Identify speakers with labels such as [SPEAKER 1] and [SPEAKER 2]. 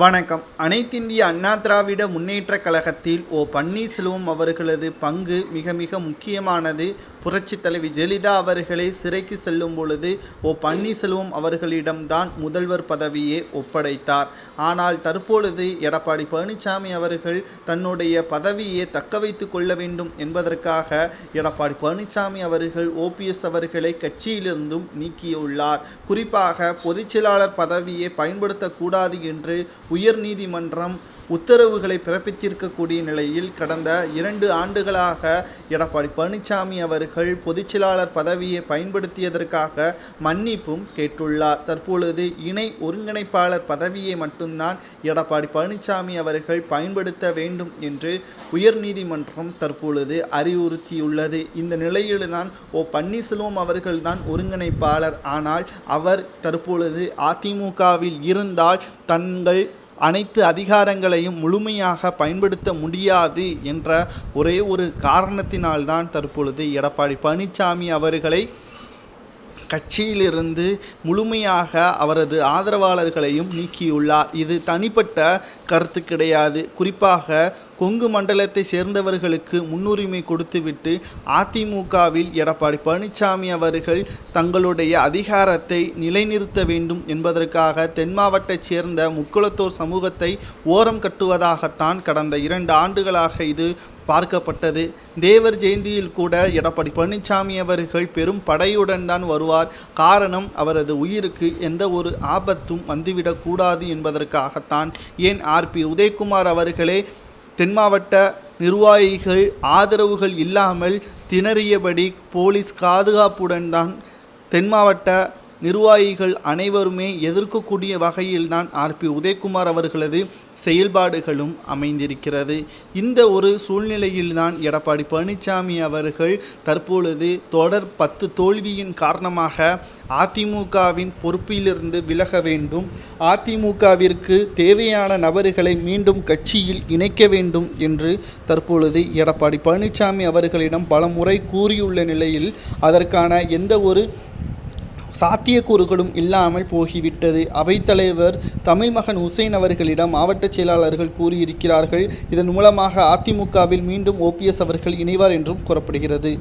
[SPEAKER 1] வணக்கம். அனைத்திந்திய அண்ணா திராவிட முன்னேற்றக் கழகத்தில் பன்னீர்செல்வம் அவர்களது பங்கு மிக மிக முக்கியமானது. புரட்சித் தலைவி ஜெயலலிதா அவர்களை சிறைக்கு செல்லும் பொழுது பன்னீர்செல்வம் அவர்களிடம்தான் முதல்வர் பதவியை ஒப்படைத்தார். ஆனால் தற்பொழுது எடப்பாடி பழனிசாமி அவர்கள் தன்னுடைய பதவியை தக்க வைத்து கொள்ள வேண்டும் என்பதற்காக எடப்பாடி பழனிசாமி அவர்கள் ஓபிஎஸ் அவர்களை கட்சியிலிருந்தும் நீக்கியுள்ளார். குறிப்பாக பொதுச்செயலாளர் பதவியை பயன்படுத்தக்கூடாது என்று உயர் நீதிமன்றம் உத்தரவுகளை பிறப்பித்திருக்கக்கூடிய நிலையில் கடந்த 2 ஆண்டுகளாக எடப்பாடி பழனிசாமி அவர்கள் பொதுச்செயலாளர் பதவியை பயன்படுத்தியதற்காக மன்னிப்பும் கேட்டுள்ளார். தற்பொழுது இணை ஒருங்கிணைப்பாளர் பதவியை மட்டும்தான் எடப்பாடி பழனிசாமி அவர்கள் பயன்படுத்த வேண்டும் என்று உயர்நீதிமன்றம் தற்பொழுது அறிவுறுத்தியுள்ளது. இந்த நிலையில்தான் பன்னீர்செல்வம் அவர்கள்தான் ஒருங்கிணைப்பாளர். ஆனால் அவர் தற்பொழுது அதிமுகவில் இருந்தால் தங்கள் அனைத்து அதிகாரங்களையும் முழுமையாக பயன்படுத்த முடியாது என்ற ஒரே ஒரு காரணத்தினால்தான் தற்பொழுது எடப்பாடி பழனிசாமி அவர்களை கட்சியிலிருந்து முழுமையாக அவரது ஆதரவாளர்களையும் நீக்கியுள்ளார். இது தனிப்பட்ட கருத்து கிடையாது. குறிப்பாக கொங்கு மண்டலத்தை சேர்ந்தவர்களுக்கு முன்னுரிமை கொடுத்துவிட்டு அதிமுகவில் எடப்பாடி பழனிசாமி அவர்கள் தங்களுடைய அதிகாரத்தை நிலைநிறுத்த வேண்டும் என்பதற்காக தென் மாவட்டத்தைச் சேர்ந்த முக்குளத்தோர் சமூகத்தை ஓரம் கட்டுவதாகத்தான் கடந்த 2 ஆண்டுகளாக இது பார்க்கப்பட்டது. தேவர் ஜெயந்தியில் கூட எடப்பாடி பழனிசாமி அவர்கள் பெரும் படையுடன் தான் வருவார். காரணம், அவரது உயிருக்கு எந்த ஒரு ஆபத்தும் வந்துவிடக்கூடாது என்பதற்காகத்தான். ஏன் ஆர்பி உதயகுமார் அவர்களே தென் மாவட்ட நிர்வாகிகள் ஆதரவுகள் இல்லாமல் திணறியபடி போலீஸ் பாதுகாப்புடன் தான் தென் மாவட்ட நிர்வாகிகள் அனைவருமே எதிர்க்கக்கூடிய வகையில்தான் ஆர்பி உதயகுமார் அவர்களது செயல்பாடுகளும் அமைந்திருக்கிறது. இந்த ஒரு சூழ்நிலையில்தான் எடப்பாடி பழனிசாமி அவர்கள் தற்பொழுது தொடர் 10 தோல்வியின் காரணமாக அதிமுகவின் பொறுப்பிலிருந்து விலக வேண்டும், அதிமுகவிற்கு தேவையான நபர்களை மீண்டும் கட்சியில் இணைக்க வேண்டும் என்று தற்பொழுது எடப்பாடி பழனிசாமி அவர்களிடம் பல முறை கூறியுள்ள நிலையில் அதற்கான எந்த ஒரு சாத்தியக்கூறுகளும் இல்லாமல் போகிவிட்டது. அவைத்தலைவர் தமிழ்மகன் உசேன் அவர்களிடம் மாவட்ட செயலாளர்கள் கூறியிருக்கிறார்கள். இதன் மூலமாக அதிமுகவில் மீண்டும் ஓபிஎஸ் அவர்கள் இணைவார் என்றும் கூறப்படுகிறது.